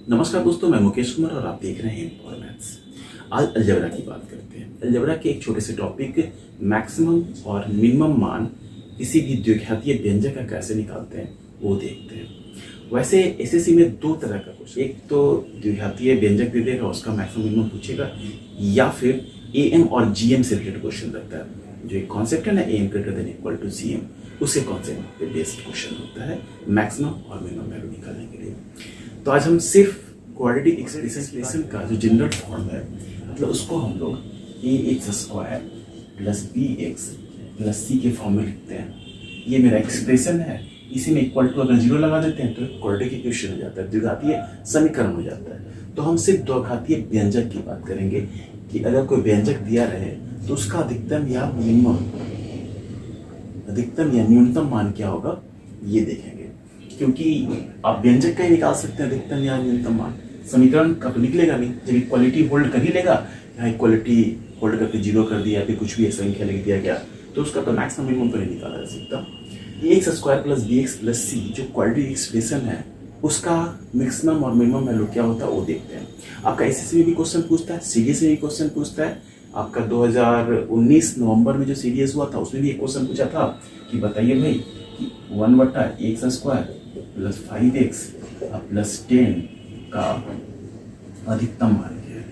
नमस्कार दोस्तों, मैं मुकेश कुमार और आप देख रहे हैं और मैथ्स। आज अलजेब्रा की बात करते हैं। अलजेब्रा के एक छोटे से टॉपिक मैक्सिमम और मिनिमम मान किसी भी द्विघातीय व्यंजक का कैसे निकालते हैं वो देखते हैं। वैसे एसएससी में दो तरह का क्वेश्चन, एक तो द्विघातीय व्यंजक दे देगा, उसका मैक्सिमम मिनिमम पूछेगा, या फिर एएम और जीएम से रिलेटेड क्वेश्चन रखता है। जो एक कॉन्सेप्ट है ना, AM greater than equal to GM, उसे कॉन्सेप्ट पे बेस्ड क्वेश्चन होता है मैक्सिमम और मिनिमम वैल्यू निकालने के लिए। तो आज हम सिर्फ क्वाड्रेटिक एक्सप्रेशन का जो जनरल फॉर्म है, मतलब उसको हम लोग A X square plus B X plus C के फॉर्म में लिखते हैं। ये मेरा एक्सप्रेशन है, इसी में इक्वल टू अगर जीरो लगा देते हैं तो क्वाड्रेटिक इक्वेशन हो जाता है, द्विघातीय समीकरण हो जाता है। तो हम सिर्फ द्विघातीय व्यंजक की बात करेंगे कि अगर कोई व्यंजक दिया रहे तो उसका अधिकतम या न्यूनतम मान क्या होगा, ये देखेंगे। क्योंकि आप व्यंजक का ही निकाल सकते हैं अधिकतम या न्यूनतम मान, समीकरण का तो निकलेगा नहीं। जब इक्वालिटी होल्ड कर ही लेगा, यहाँ इक्वालिटी होल्ड करके जीरो कर दिया, फिर कुछ भी एक संख्या लिख दिया गया, तो उसका तो मैक्सिमम मिनिमम तो नहीं निकाला जा सकता। A X square plus B X plus C जो क्वाड्रेटिक एक्सप्रेशन है, उसका मैक्सिमम और मिनिमम वैल्यू क्या होता है वो देखते हैं। आपका एसएससी में भी क्वेश्चन पूछता है, सीडीएस में भी क्वेश्चन पूछता है। आपका 2019 नवंबर में जो सीडीएस हुआ था उसमें भी एक क्वेश्चन पूछा था कि बताइए भाई कि 1/x square plus 5x plus 10 का अधिकतम मान क्या है।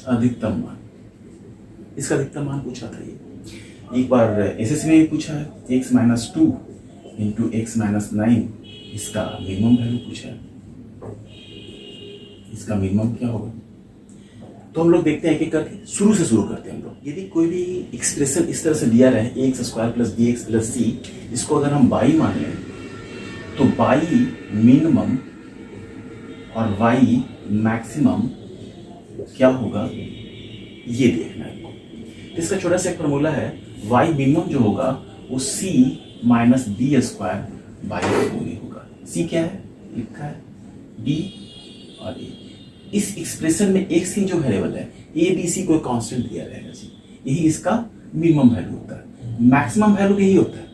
अधिकतम मान, इसका अधिकतम मान पूछा था। ये एक बार एसएससी में भी पूछा है, x - 2 इंटू x - 9, इसका मिनिमम वैल्यू पूछा है। इसका मिनिमम क्या होगा, तो हम लोग देखते हैं कि करके शुरू से शुरू करते हैं हम लोग। यदि कोई भी एक्सप्रेशन इस तरह से दिया रहे X square plus B X plus C, इसको अगर हम बाई मान लें तो बाई मिनिमम और वाई मैक्सिमम क्या होगा ये देखना है। तो इसका छोटा सा एक फॉर्मूला है, वाई मिनिमम जो होगा वो सी माइनस बी स्क्वायर बाई 4 होगा। सी क्या है लिखा है, बी और ए। इस एक्सप्रेशन में एक सी जो वेरिएबल है ए बी सी को कांस्टेंट दिया रहेगा जी, यही इसका मिनिमम वैल्यू होता है। मैक्सिमम वैल्यू यही होता है,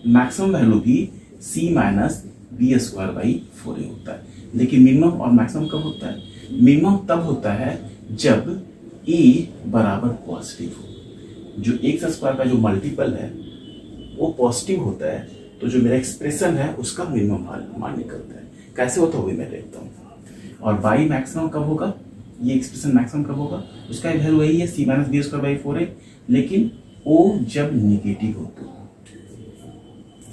मैक्सिमम वैल्यू भी सी माइनस बी स्क्वायर बाई 4 होता है। लेकिन मिनिमम और मैक्सिमम कब होता है, मिनिमम तब होता है जब ए बराबर पॉजिटिव हो। जो एक्स स्क्वायर का जो मल्टीपल है वो पॉजिटिव होता है, तो जो मेरा एक्सप्रेशन है उसका मिनिमम मान निकलता है। कैसे होता है वो मैं देखता हूँ। और बाई मैक्सिमम कब होगा, ये एक्सप्रेशन मैक्सिमम कब होगा, उसका वैल्यू वही है सी माइनस बी स्क्वायर बाई 4 है, लेकिन ओ जब निगेटिव हो तो।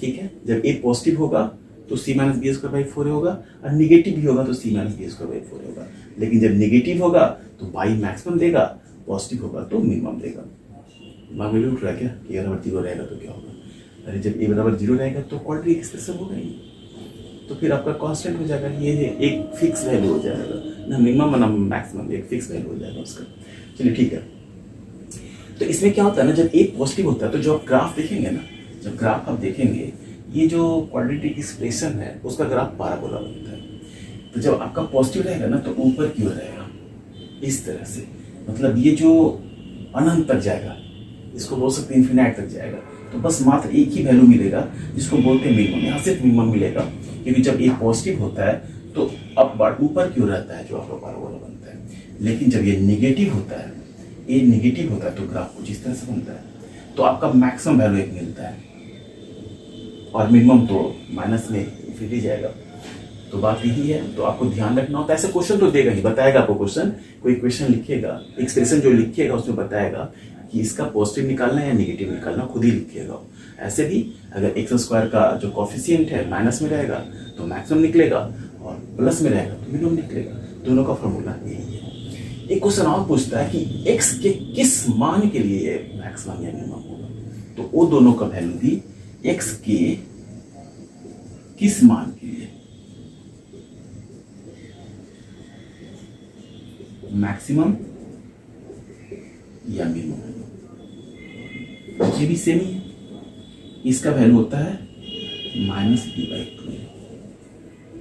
ठीक है, जब ए पॉजिटिव होगा तो सी माइनस बी स्क्वायर बाई 4 होगा, और निगेटिव भी होगा तो सी माइनस बी स्क्वायर बाई 4 होगा। लेकिन जब निगेटिव होगा तो बाई मैक्सिमम देगा, पॉजिटिव होगा तो मिनिमम देगा। दिमाग में उठ रहा क्या कि ए बराबर 0 रहेगा तो क्या होगा, अरे जब ए बराबर 0 रहेगा तो क्वाड्रेटिक एक्सप्रेशन होगा ही, तो फिर आपका कांस्टेंट हो जाएगा, ये है एक फिक्स वैल्यू हो जाएगा ना, मिनिमम ना मैक्सिमम एक फिक्स वैल्यू हो जाएगा उसका। चलिए ठीक है। तो इसमें क्या होता है ना, जब ए पॉजिटिव होता है तो जो आप ग्राफ देखेंगे ना, जब ग्राफ आप देखेंगे ये जो क्वाड्रेटिक एक्सप्रेशन है उसका ग्राफ पैराबोला बनता है। तो जब आपका पॉजिटिव रहेगा ना तो ऊपर की ओर रहेगा इस तरह से, मतलब ये जो अनंत तक जाएगा, इसको बोल सकते हैं इन्फिनाइट तक जाएगा, तो बस मात्र एक ही वैल्यू मिलेगा जिसको बोलते हैं मिनिमम। यहाँ सिर्फ मिनिमम मिलेगा, क्योंकि जब ए पॉजिटिव होता है तो अब ऊपर की ओर रहता है जो आपका पैराबोला बनता है। लेकिन जब ये नेगेटिव होता है, ए नेगेटिव होता है तो ग्राफ कुछ इस तरह से बनता है। तो आपका मैक्सिमम वैल्यू एक मिलता है और मिनिमम तो माइनस में फिर ही जाएगा। तो बात यही है, तो आपको ध्यान रखना होता है। ऐसे क्वेश्चन तो देगा ही, बताएगा आपको क्वेश्चन, कोई क्वेश्चन लिखिएगा, एक्सप्रेशन जो लिखिएगा उसमें बताएगा कि इसका पॉजिटिव निकालना है या नेगेटिव निकालना, खुद ही लिखिएगा। ऐसे भी अगर एक्स स्क्वायर का जो कॉफिशिएंट है माइनस में रहेगा तो मैक्सिमम निकलेगा, और प्लस में रहेगा तो मिनिमम निकलेगा। दोनों का फॉर्मूला यही है। एक क्वेश्चन और पूछता है कि एक्स के किस मान के लिए मैक्सिमम या मिनिमम होगा, तो वो दोनों का वैल्यू भी एक्स के किस मान के लिए मैक्सिमम या मिनिमम, ये भी सेम ही है। इसका वैल्यू होता है माइनस बी बाई 2।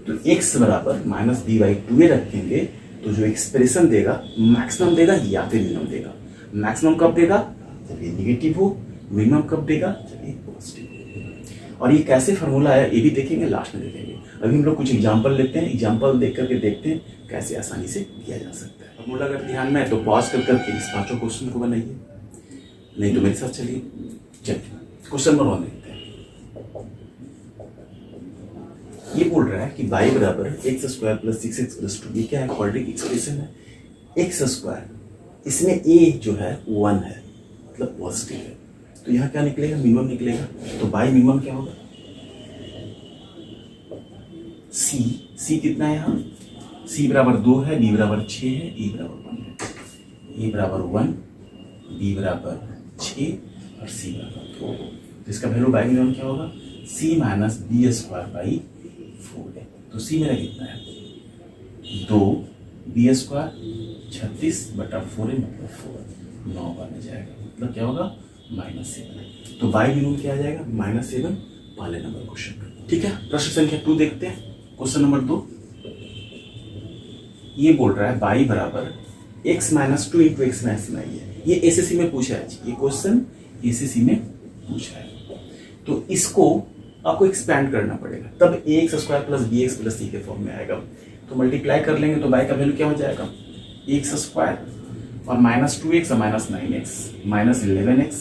तो x बराबर माइनस बी बाई 2 रखेंगे तो जो एक्सप्रेशन देगा मैक्सिमम देगा या फिर मिनिमम देगा। मैक्सिमम कब देगा, जब ये निगेटिव हो, मिनिमम कब देगा, जब ये पॉजिटिव हो। और ये कैसे फॉर्मूला है ये भी देखेंगे, लास्ट में देखेंगे। अभी हम लोग कुछ एग्जाम्पल लेते हैं, एग्जाम्पल देख करके देखते हैं कैसे आसानी से किया जा सकता है। फॉर्मूला अगर ध्यान में है तो पॉज कर करके इस पांचों क्वेश्चन को बनाइए, नहीं तो मेरे साथ चलिए। चलिए क्वेश्चन नंबर 1 देखते हैं। ये बोल रहा है कि y बराबर x square plus 6x plus 2, ये क्या है? क्वाड्रेटिक एक्सप्रेशन है। एक्स स्क्वायर, इसमें a जो है 1 है, मतलब पॉजिटिव है, तो यहाँ क्या निकलेगा? मिनिमम निकलेगा। तो y मिनिमम क्या होगा? c कितना है यहाँ? c बराबर 2 है, b बराबर 6 है, e बराबर 1 है। a बराबर 1, b बराबर 6 और c बराबर 2। तो इसका वैल्यू y मिनिमम क्या होगा? c minus B square by 4 है। तो c मेरा कितना है? 2 बी स्क्वायर 36/4 है, मतलब 4 9 बन जाएगा, मतलब क्या होगा? -7। तो y मिनिमम क्या आ जाएगा? -7 पहले नंबर क्वेश्चन का। ठीक है, प्रश्न संख्या 2 देखते हैं। क्वेश्चन नंबर 2 ये बोल रहा है y बराबर x minus 2 into x minus 9 है। ये एसएससी में पूछा है, ये क्वेश्चन एसएससी में पूछा है। तो इसको आपको एक्सपैंड करना पड़ेगा, तब ax square plus bx plus c के फॉर्म में आएगा। तो मल्टीप्लाई कर लेंगे तो y का वैल्यू क्या हो जाएगा? x स्क्वायर और माइनस 2x और माइनस 9x माइनस 11x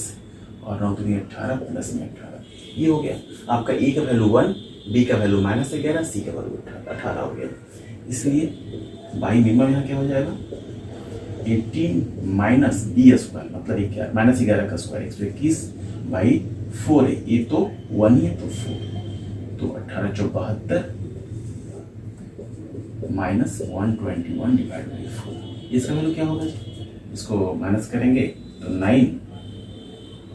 और 9 दूनी 18 प्लस में 18। ये हो गया आपका a का वैल्यू 1, b का वैल्यू -11, c का वैल्यू 18 हो गया। इसलिए y मिनिमम यहाँ क्या हो जाएगा? 18 माइनस बी स्क्वायर, मतलब -11 का स्क्वायर 121 बाई 4 है। ये तो 1 ही है, तो 4, तो 18 × 72 माइनस 121 डिवाइड बाई 4। इसका वैल्यू क्या होगा? इसको माइनस करेंगे तो 9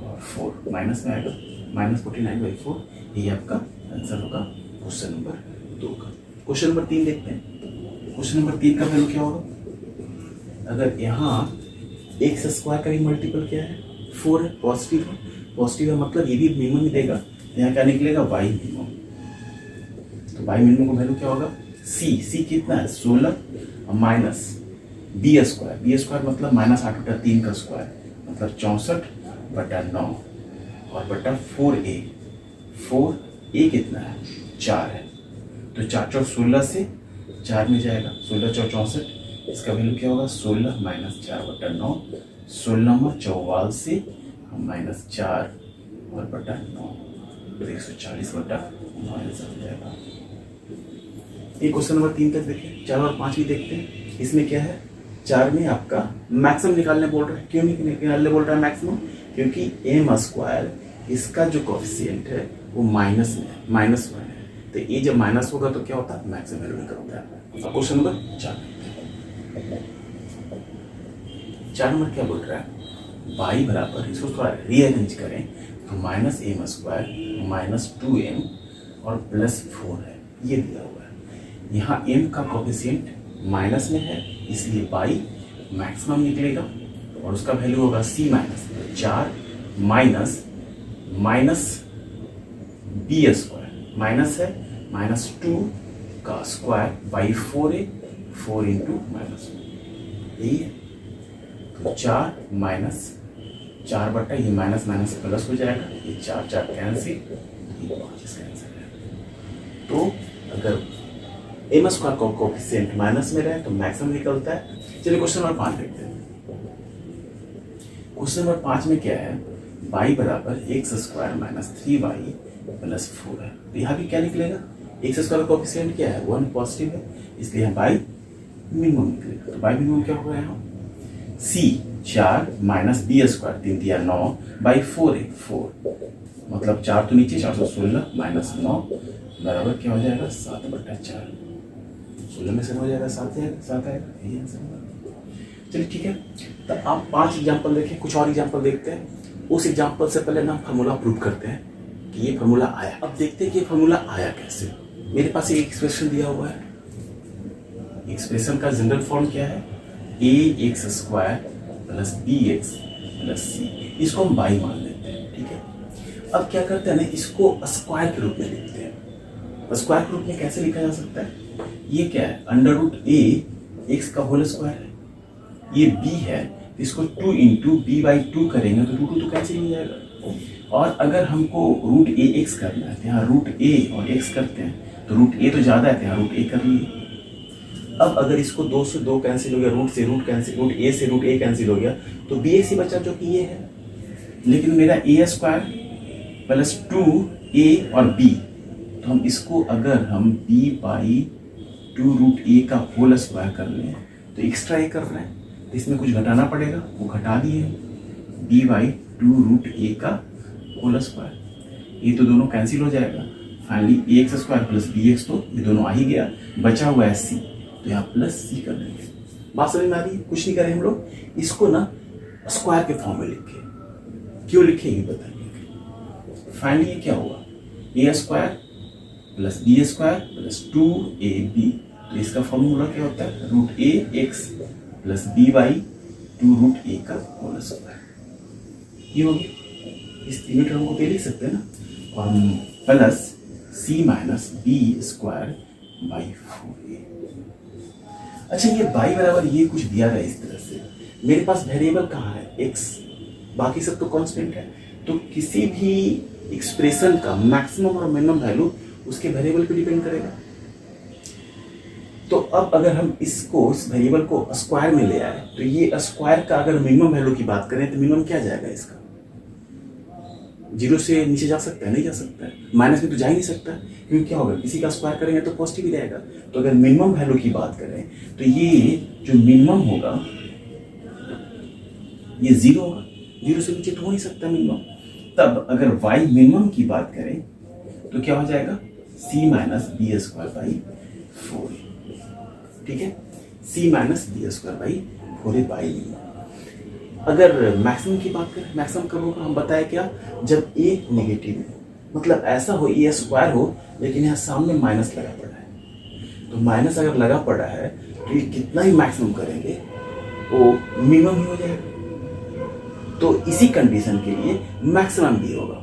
और 4 माइनस में आएगा, -49/4। ये आपका आंसर होगा क्वेश्चन नंबर 2 का। क्वेश्चन नंबर 3 देखते हैं। क्वेश्चन नंबर 3 का वैल्यू क्या होगा? अगर यहाँ एक्स स्क्वायर का भी मल्टीपल क्या है? 4 है, पॉजिटिव है। पॉजिटिव है मतलब ये भी मिनिमम ही देगा। यहाँ क्या निकलेगा? y minimum. तो y मिनिमम का वैल्यू क्या होगा? c कितना है? 16 और माइनस बी स्क्वायर मतलब -8/3 का स्क्वायर, मतलब 64/9 और बटा 4a कितना है? 4 है, तो 4 × 16 से 4 में जाएगा, 16 × 64। इसका वैल्यू क्या होगा? 16 माइनस 4/9, 16 44 से -4 और बटा 9, तो 140/9 आंसर हो जाएगा। ये क्वेश्चन नंबर 3 तक देखिए। 4 और 5 भी देखते हैं। इसमें क्या है? 4 में आपका मैक्सिमम निकालने बोल रहा है। क्यों निकालने बोल रहा है मैक्सिमम? क्योंकि m स्क्वायर इसका जो कोएफिशिएंट है वो माइनस में है, -1 है। तो ये जब माइनस होगा तो क्या होता है? मैक्सिमम वैल्यू निकलता है। क्वेश्चन नंबर 4 नंबर क्या बोल रहा है? y बराबर, इसको थोड़ा रीअरेंज करें तो -m स्क्वायर -2m और +4 है, ये दिया हुआ है। यहाँ m का कोएफिशिएंट माइनस में है, इसलिए y मैक्सिमम निकलेगा और उसका वैल्यू होगा c minus 4 minus B square, minus है -2 का स्क्वायर बाई 4a, 4 इंटू -1, यही है। तो 4 माइनस 4 बटा ये माइनस माइनस प्लस हो जाएगा, ये 4 4 कैंसिल, ये 5 इसका आंसर है। तो अगर m स्क्वायर का कोएफिशिएंट माइनस में रहे तो मैक्सिमम निकलता है। चलिए क्वेश्चन नंबर 5 देखते हैं। क्वेश्चन नंबर 5 में क्या है? y बराबर एक्स स्क्वायर -3y + 4 है। तो यहाँ भी क्या निकलेगा? एक्स स्क्वायर का कोएफिशिएंट क्या है? 1 पॉजिटिव है, इसलिए यहाँ y मिनिमम निकलेगा। तो y मिनिमम क्या होगा? यहाँ c 4 माइनस बी स्क्वायर 3 दिया 9 बाई 4 है 4, मतलब 4 तो नीचे 416 माइनस 9 बराबर क्या हो जाएगा? 7/4। 16 में से हो जाएगा 7 आएगा, यही आंसर होगा। चलिए ठीक है, तो आप 5 एग्जाम्पल देखें, कुछ और एग्जाम्पल देखते हैं। उस एग्जाम्पल से पहले ना फार्मूला प्रूव करते हैं कि ये फार्मूला आया। अब देखते हैं कि ये फार्मूला आया कैसे। मेरे पास एक एक्सप्रेशन दिया हुआ है, एक्सप्रेशन का जनरल फॉर्म क्या है? ax square plus bx plus c, इसको हम y मान लेते हैं। ठीक है, अब क्या करते हैं ना, इसको स्क्वायर के रूप में लिखते हैं। स्क्वायर के रूप में कैसे लिखा जा सकता है? ये क्या है? √a x का होल स्क्वायर है, ये b है, इसको 2 इंटू b/2 करेंगे तो √2 तो कैंसिल हो जाएगा। और अगर हमको √ax करना है, यहाँ √a और x करते हैं तो रूट ए तो ज़्यादा है, यहाँ रूट ए कर लिए। अब अगर इसको 2 से 2 कैंसिल हो गया, रूट से रूट कैंसिल, रूट ए से रूट ए कैंसिल हो गया, तो बी एक्स ही बचा जो कि ये है। लेकिन मेरा ए स्क्वायर प्लस 2a और b, तो हम इसको अगर हम b बाई 2 रूट ए का होल स्क्वायर कर लें तो एक्स्ट्रा ए कर रहे हैं, तो इसमें कुछ घटाना पड़ेगा, वो घटा दिए b बाई 2 रूट ए का होल स्क्वायर। ये तो दोनों कैंसिल हो जाएगा, finally A X square plus B X, तो ये दोनों आ ही गया, बचा हुआ है सी, तो यहाँ प्लस सी कर देंगे। बात समझ में आ रही है? कुछ नहीं करें हम लोग, इसको ना स्क्वायर के फॉर्म में लिखे। क्यों लिखे ये बताइए। फाइनली ये क्या हुआ, A square plus B square plus 2ab, तो इसका फॉर्मूला क्या होता है, root A X plus B by 2 root A का होल स्क्वायर। ये हो गया, इस तीनों टर्म को लिख सकते हैं ना, और हम plus C minus B square by 4a। अच्छा, ये बाई बराबर ये कुछ दिया रहा है इस तरह से, मेरे पास वेरिएबल कहाँ है, एक्स, बाकी सब तो कांस्टेंट है, तो किसी भी एक्सप्रेशन का मैक्सिमम और मिनिमम वैल्यू उसके वेरिएबल पे डिपेंड करेगा। तो अब अगर हम इसको, इस वेरिएबल को स्क्वायर में ले आए, तो ये स्क्वायर का अगर मिनिमम वैल्यू की बात करें तो मिनिमम क्या जाएगा इसका, 0 से नीचे जा सकता है, नहीं जा सकता है, माइनस में तो जा ही नहीं सकता, क्योंकि क्या होगा, किसी का स्क्वायर करेंगे तो पॉजिटिव ही रहेगा। तो अगर मिनिमम वैल्यू की बात करें तो ये जो मिनिमम होगा ये 0 होगा, 0 से नीचे तो हो नहीं सकता मिनिमम। तब अगर y मिनिमम की बात करें तो क्या हो जाएगा, c minus B square by 4, ठीक है, c minus B square by 4 by minimum. अगर मैक्सिमम की बात करें, मैक्सिमम कब होगा, हम बताया क्या, जब a नेगेटिव हो, मतलब ऐसा हो a स्क्वायर हो लेकिन यहाँ सामने माइनस लगा पड़ा है, तो माइनस अगर लगा पड़ा है तो ये कितना ही मैक्सिमम करेंगे वो मिनिमम ही हो जाएगा। तो इसी कंडीशन के लिए मैक्सिमम भी होगा,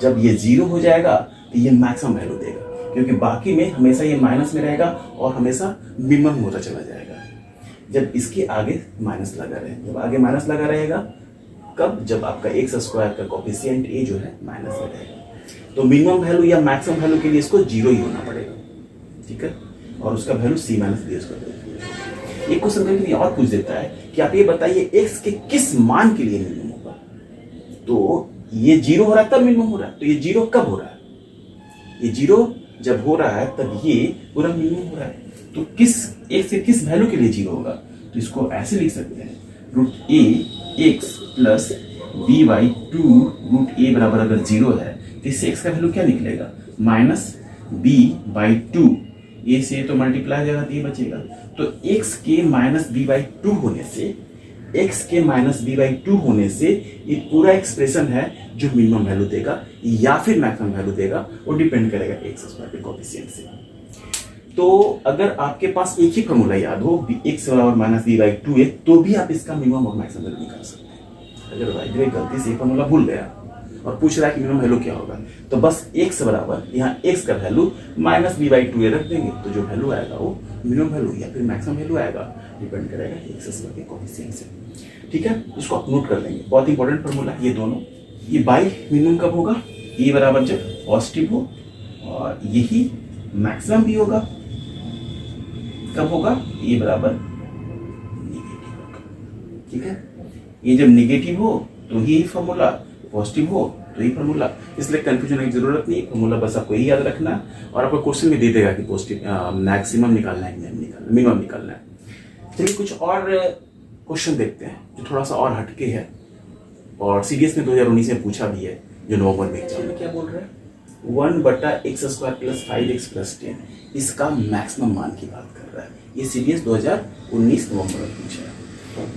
जब ये 0 हो जाएगा तो ये मैक्सिमम वैल्यू देगा, क्योंकि बाकी में हमेशा ये माइनस में रहेगा और हमेशा मिनिमम होता चला जाएगा। जब इसके आगे माइनस लगा रहे, जब आगे माइनस लगा रहेगा कब, जब आपका एक्स स्क्वायर का कोफिशिएंट ए जो है माइनस में रहेगा, तो मिनिमम वैल्यू या मैक्सिमम वैल्यू के लिए इसको 0 ही होना पड़ेगा, ठीक है, और उसका value c minus B square. एक क्वेश्चन करके ये और पूछ देता है कि आप ये बताइए x के किस मान के लिए मिनिमम होगा, तो ये 0 हो रहा है तब मिनिमम हो रहा है, तो ये 0 कब हो रहा है, ये 0 जब हो रहा है तब ये पूरा मिनिमम हो रहा है। तो किस x के किस वैल्यू के लिए 0 होगा, तो इसको ऐसे लिख सकते हैं, root A X plus B by 2 root A बराबर अगर 0 है तो इससे x का वैल्यू क्या निकलेगा, माइनस बी बाई 2, ए से तो मल्टीप्लाई हो जाएगा तो ये बचेगा, तो x के माइनस बी बाई 2 होने से, x के माइनस बी बाई 2 होने से ये पूरा एक्सप्रेशन है जो मिनिमम वैल्यू देगा या फिर मैक्सिमम वैल्यू देगा, वो डिपेंड करेगा एक्स स्क्वायर के कोफिशिएंट से। तो अगर आपके पास एक ही फॉर्मूला याद हो, x बराबर माइनस बी बाई 2 है, तो भी आप इसका मिनिमम और मैक्सिमम वैल्यू निकाल सकते हैं। अगर भाई गलती से फॉर्मूला भूल गया और पूछ रहा है कि मिनिमम वैल्यू क्या होगा, तो बस x बराबर यहाँ x का वैल्यू माइनस बी बाई 2 रख देंगे, तो जो वैल्यू आएगा वो मिनिमम वैल्यू या फिर मैक्सिमम वैल्यू आएगा, डिपेंड करेगा एक्स स्क्वायर के कोफिशिएंट से, ठीक है। इसको आप नोट कर लेंगे, बहुत इंपॉर्टेंट फॉर्मूला ये दोनों। ये बाई मिनिमम कब होगा, ए बराबर जब पॉजिटिव हो, और यही मैक्सिमम भी होगा कब होगा, ए बराबर नेगेटिव होगा, ठीक है। ये जब नेगेटिव हो तो यही फॉर्मूला, पॉजिटिव हो तो यही फॉर्मूला, इसलिए कंफ्यूजन की जरूरत नहीं, फॉर्मूला बस आपको यही याद रखना, और आपको क्वेश्चन में दे देगा कि पॉजिटिव मैक्सिमम निकालना है मिनिमम निकालना है। चलिए कुछ और क्वेश्चन देखते हैं जो थोड़ा सा और हटके है, और सीडीएस में 2019 में पूछा भी है, जो नवंबर में एग्जाम में क्या बोल रहा है, 1/x square plus 5x plus 10, इसका मैक्सिमम मान की बात कर रहा है। ये सीडीएस 2019 नवंबर में पूछा है।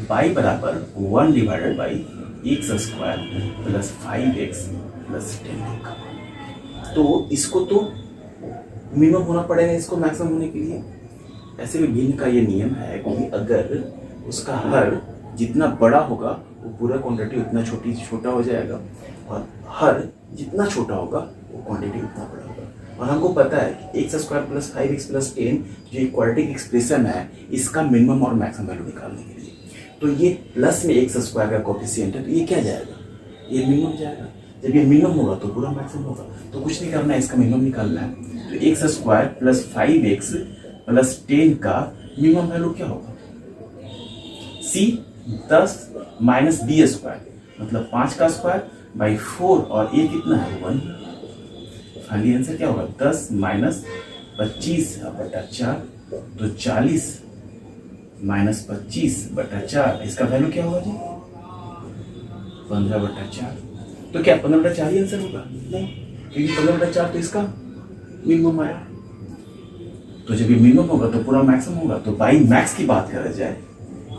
बाई बराबर 1 divided by x square plus 5x plus 10, तो इसको तो मिनिमम होना पड़ेगा इसको मैक्सिमम होने के लिए। ऐसे में भिन्न का ये नियम है कि अगर उसका हर जितना बड़ा होगा वो पूरा क्वांटिटी उतना छोटा हो जाएगा, और हर जितना छोटा होगा वो क्वांटिटी उतना बड़ा होगा। और हमको पता है कि x square plus 5x plus 10 जो क्वाड्रेटिक एक्सप्रेशन है, इसका मिनिमम और मैक्सिमम वैल्यू निकालने के लिए, तो ये प्लस में एक्स स्क्वायर का कोफिशिएंट है, तो ये क्या जाएगा, ये मिनिमम जाएगा। जब ये मिनिमम होगा तो पूरा मैक्सिमम होगा, तो कुछ नहीं करना है, इसका मिनिमम निकालना है। तो x square plus 5x plus 10 का मिनिमम वैल्यू क्या होगा? c 10 माइनस बी स्क्वायर मतलब 5 का स्क्वायर बाई 4 और a कितना है 1। फाइनली आंसर क्या होगा 10 माइनस 25 बटा 4 तो 40 माइनस 25 बटा 4 इसका वैल्यू क्या होगा जी 15 बटा 4। तो क्या 15 बटा 4 ही आंसर होगा? नहीं, क्योंकि 15 बटा 4 तो इसका मिनिमम आया। तो जब ये मिनिमम होगा तो पूरा मैक्सिमम होगा। तो बाई मैक्स की बात करा जाए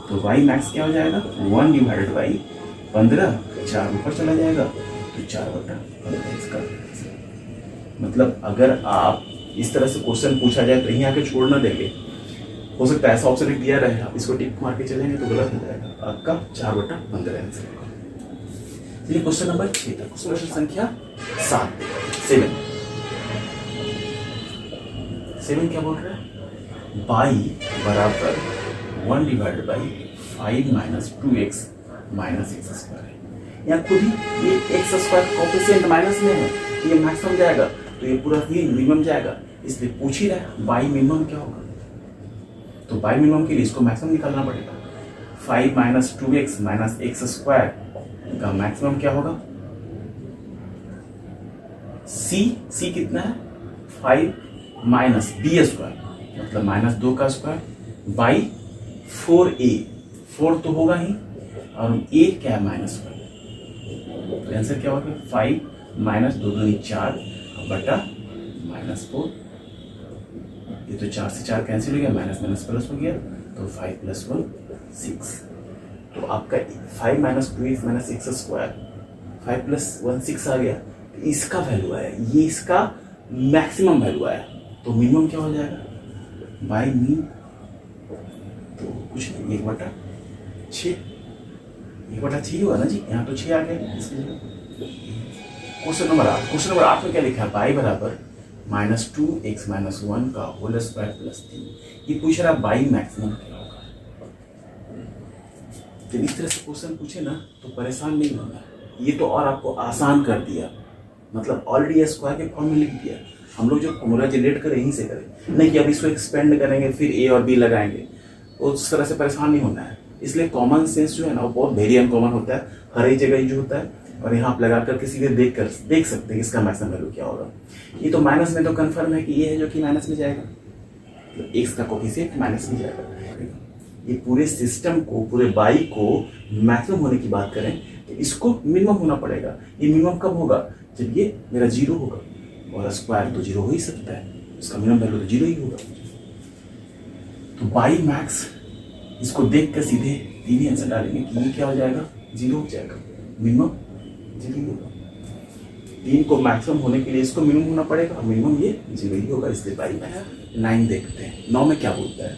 तो बाई मैक्स क्या हो जाएगा 1 डिवाइडेड बाई 15, 4 ऊपर चला जाएगा तो 4 बटा 15 इसका। मतलब अगर आप इस तरह से क्वेश्चन पूछा जाए तो यहीं आके छोड़ ना देंगे। हो सकता है ऐसा ऑप्शन एक दिया रहे, आप इसको टिक मार के चलेंगे तो गलत हो जाएगा। आपका 4 बटा 15 आंसर होगा। चलिए क्वेश्चन नंबर 6 तक। क्वेश्चन संख्या 7 क्या बोल रहा है? बाई बराबर 1 divided by 5 minus 2x minus x square. यहाँ खुद ही ये एक्स स्क्वायर कोएफिशिएंट माइनस में है, ये मैक्सिमम जाएगा तो ये पूरा ही मिनिमम जाएगा, इसलिए पूछ ही रहा है बाई मिनिमम क्या होगा। तो बाई मिनिमम के लिए इसको मैक्सिमम निकालना पड़ेगा। 5 minus 2x minus x square का मैक्सिमम क्या होगा? c कितना है 5 माइनस बी स्क्वायर मतलब माइनस 2 का स्क्वायर बाई 4a, 4 तो होगा ही और a क्या है माइनस 1। तो आंसर क्या होगा 5 माइनस 2 2 4 बटा माइनस 4। ये तो 4 से 4 कैंसिल हो गया, माइनस माइनस प्लस हो गया तो 5 प्लस 1 6। तो आपका 5 minus 2x minus x square 5 plus 1 6 आ गया। तो इसका वैल्यू आया, ये इसका मैक्सिमम वैल्यू आया। तो मिनिमम क्या हो जाएगा बाई मीन तो कुछ नहीं 1/6 1/6 होगा ना जी। यहाँ तो 6 आ गया इसके लिए। क्वेश्चन नंबर 8 में क्या लिखा है? बाई बराबर माइनस 2x माइनस 1 का होल स्क्वायर प्लस 3। ये पूछ रहा है बाई मैक्सिमम क्या होगा। जब इस तरह से क्वेश्चन पूछे ना तो परेशान नहीं होना। ये तो और आपको आसान कर दिया, मतलब ऑलरेडी स्क्वायर के फॉर्म में लिख दिया। हम लोग जो फॉर्मूला जनरेट करें यहीं से करें, नहीं कि अब इसको एक्सपेंड करेंगे फिर ए और बी लगाएंगे, उस तरह से परेशान नहीं होना है। इसलिए कॉमन सेंस जो है ना वो बहुत वेरी अनकॉमन होता है, हर एक जगह यूज होता है। और यहाँ आप लगा करके सीधे देख सकते हैं इसका मैक्सिमम वैल्यू क्या होगा। ये तो माइनस में तो कंफर्म है कि ये है जो कि माइनस में जाएगा, तो एक्स का कोफिशिएंट माइनस में जाएगा। ये पूरे सिस्टम को, पूरे बाई को मैक्सिमम होने की बात करें तो इसको मिनिमम होना पड़ेगा। ये मिनिमम कब होगा? जब ये मेरा 0 होगा, और स्क्वायर तो 0 हो ही सकता है, इसका मिनिमम वैल्यू तो 0 ही होगा। तो बाई मैक्स इसको देख कर सीधे तीन ही आंसर डालेंगे कि ये क्या हो जाएगा 0 हो जाएगा, मिनिमम 0 होगा। 3 को मैक्सिमम होने के लिए इसको मिनिमम होना पड़ेगा, मिनिमम ये 0 ही होगा, इसलिए बाई मैक्स। 9 देखते हैं। 9 में क्या बोलता है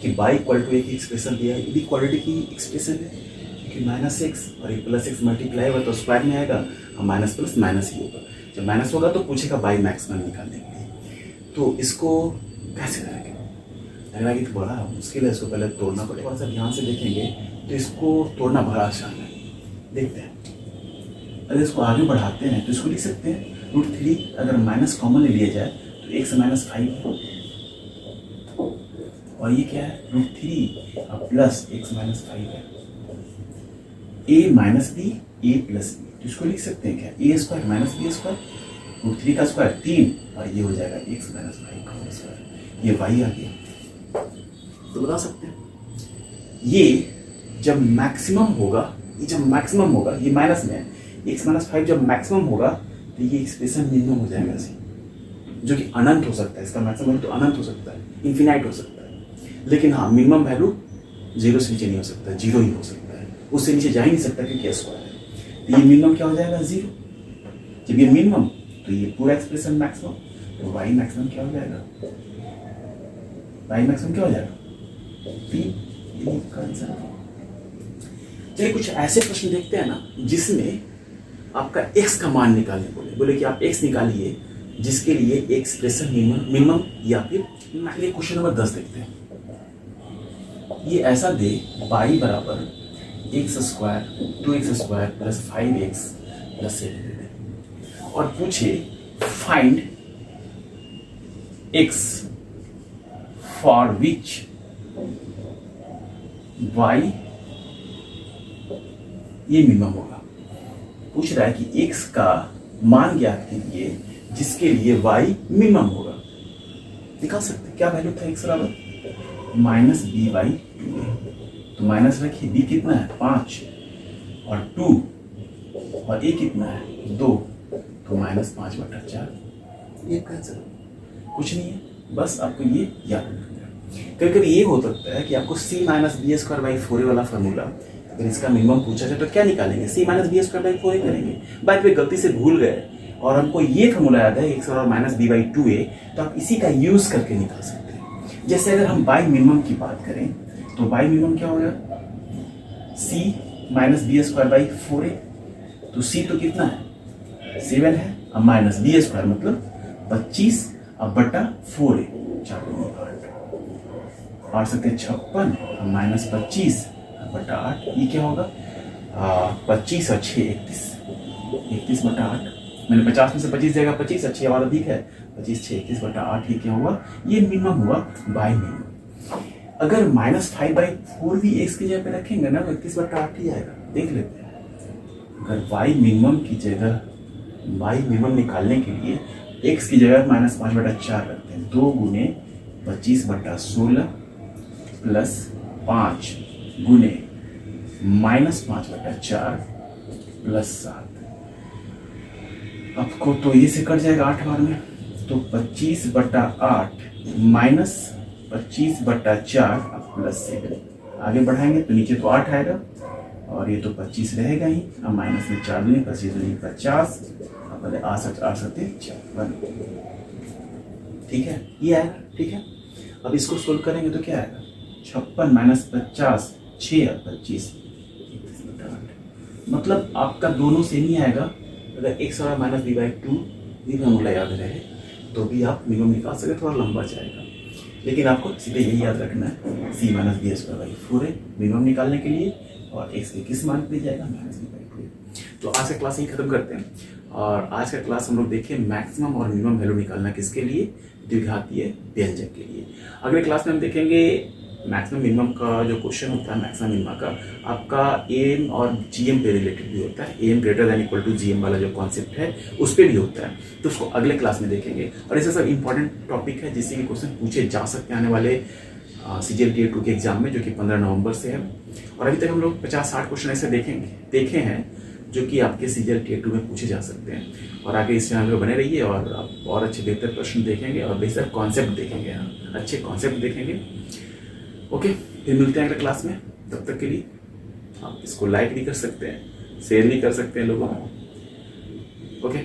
कि बाई इक्वल टू एक एक्सप्रेशन दिया है, ये क्वालिटी की एक्सप्रेशन है क्योंकि माइनस एक्स और एक प्लस एक्स मल्टीप्लाई होगा तो स्क्वायर में आएगा और माइनस प्लस माइनस ही होगा। जब माइनस होगा तो पूछेगा बाई मैक्सिमम निकालने के लिए। तो इसको कैसे करेंगे? लग रहा है कि बड़ा मुश्किल है, इसको पहले तोड़ना पड़ेगा। थोड़ा सा ध्यान से देखेंगे तो इसको तोड़ना बड़ा आसान है। देखते हैं, अगर इसको आगे बढ़ाते हैं तो इसको लिख सकते हैं √3। अगर माइनस कॉमन ले लिया जाए तो 1 से माइनस 5 और ये क्या है √3 और प्लस 1 से माइनस 5 है। a minus B A plus B, तो इसको लिख सकते हैं क्या A square minus B square, √3 का स्क्वायर 3 और ये हो जाएगा 1 से माइनस 5 का होल स्क्वायर। ये y आ गया। तो बता सकते हैं ये जब मैक्सिमम होगा, ये माइनस में है, 1 से माइनस 5 जब मैक्सिमम होगा तो ये एक्सप्रेशन मिनिमम हो जाएगा ऐसे, जो कि अनंत हो सकता है। इसका मैक्सिमम वैल्यू तो अनंत हो सकता है, इन्फिनाइट हो सकता है। लेकिन हाँ, मिनिमम वैल्यू 0 से नीचे नहीं हो सकता, 0 ही हो सकता है, उससे नीचे जा ही नहीं सकता क्योंकि स्क्वायर है। तो ये मिनिमम क्या हो जाएगा 0। जब ये मिनिमम तो ये पूरा एक्सप्रेशन मैक्सिमम, तो वाई मैक्सिमम क्या हो जाएगा 3 का आंसर। चलिए कुछ ऐसे प्रश्न देखते हैं ना जिसमें आपका x का मान निकालने बोले कि आप x निकालिए जिसके लिए एक्सप्रेशन मिनिमम या फिर क्वेश्चन नंबर 10 देखते हैं। ये ऐसा दे बाई बराबर x square 2x square plus 5x plus 7 और पूछे find x for which y ये मिनिमम होगा। पूछ रहा है कि x का मान ज्ञात कीजिए जिसके लिए y मिनिमम होगा। निकाल सकते हैं क्या वैल्यू था x बराबर माइनस बी बाई टू ए। तो माइनस रखिए, b कितना है 5 और 2 और a कितना है 2, तो माइनस 5/4। ये आंसर कुछ नहीं है, बस आपको ये याद रखना है। कभी कभी ये हो सकता है कि आपको c minus B square by 4 वाला फॉर्मूला अगर इसका मिनिमम पूछा जाए तो क्या निकालेंगे, c minus B square by 4 ही करेंगे। बात में गलती से भूल गए और हमको ये फॉर्मूला याद है x और माइनस बी बाई 2a, तो आप इसी का यूज करके निकाल सकते हैं। जैसे अगर हम बाई मिनिमम की बात करें तो बाई मिनिमम क्या होगा, c minus B square by 4a। तो c तो कितना है 7 है, अब माइनस बी स्क्वायर मतलब 25 अब बटा 4a, 4 8 सकते 56 माइनस 25 बटा 8, ये क्या होगा 25 और 6 31 बटा 8। मैंने 50 में से 25 जाएगा 25 और 6 हमारा अधिक है 25 6 31 बटा 8, ये क्या हुआ, ये मिनिमम हुआ बाई मिनिमम। अगर माइनस 5/4 भी x की जगह पे रखेंगे ना तो 31 बटा 8 ही आएगा। देख लेते हैं, अगर y मिनिमम की जगह y मिनिमम निकालने के लिए x की जगह माइनस 5/4 रखते हैं, 2 गुने 25/16 प्लस 5 गुने माइनस 5/4 प्लस 7। आपको तो ये से कट जाएगा 8 बार में, तो 25/8 माइनस 25/4 प्लस 7। आगे बढ़ाएंगे तो नीचे तो 8 आएगा और ये तो 25 रहेगा ही। अब माइनस में 4 दूनी 25 दूनी 50, अब पहले 8 54। ठीक है, ये आएगा। ठीक है, अब इसको सोल्व करेंगे तो क्या आएगा 56 माइनस 50 6 और 25 मतलब आपका दोनों सेम ही आएगा। अगर x और माइनस बी बाई 2 भी फॉर्मूला याद रहे तो भी आप मिनिमम निकाल सकते, थोड़ा लंबा जाएगा, लेकिन आपको सीधे यही याद रखना है c minus B square by 4 है मिनिमम निकालने के लिए, और x के किस मान पे जाएगा माइनस बी बाई 2। तो आज का क्लास यही खत्म करते हैं। और आज का क्लास हम लोग देखें मैक्सिमम और मिनिमम वैल्यू निकालना किसके लिए, द्विघातीय व्यंजक के लिए। अगले क्लास में हम देखेंगे मैक्सिमम मिनिमम का जो क्वेश्चन होता है मैक्सिमम मिनिमम का आपका एम और जीएम पे रिलेटेड भी होता है। M greater than equal to GM वाला जो कॉन्सेप्ट है उस पर भी होता है, तो उसको अगले क्लास में देखेंगे। और ऐसे सब इंपॉर्टेंट टॉपिक है जिससे कि क्वेश्चन पूछे जा सकते हैं आने वाले CGL Tier 2 के एग्जाम में, जो कि 15 नवंबर से है। और अभी तक हम लोग 50-60 क्वेश्चन ऐसे देखे हैं जो कि आपके CGL Tier 2 में पूछे जा सकते हैं। और आगे इस चैनल पर बने रहिए और आप और अच्छे बेहतर प्रश्न देखेंगे और बेहतर कॉन्सेप्ट देखेंगे, अच्छे कॉन्सेप्ट देखेंगे। ओके, फिर मिलते हैं अगले क्लास में। तब तक के लिए आप इसको लाइक भी कर सकते हैं, शेयर भी कर सकते हैं लोगों में। ओके।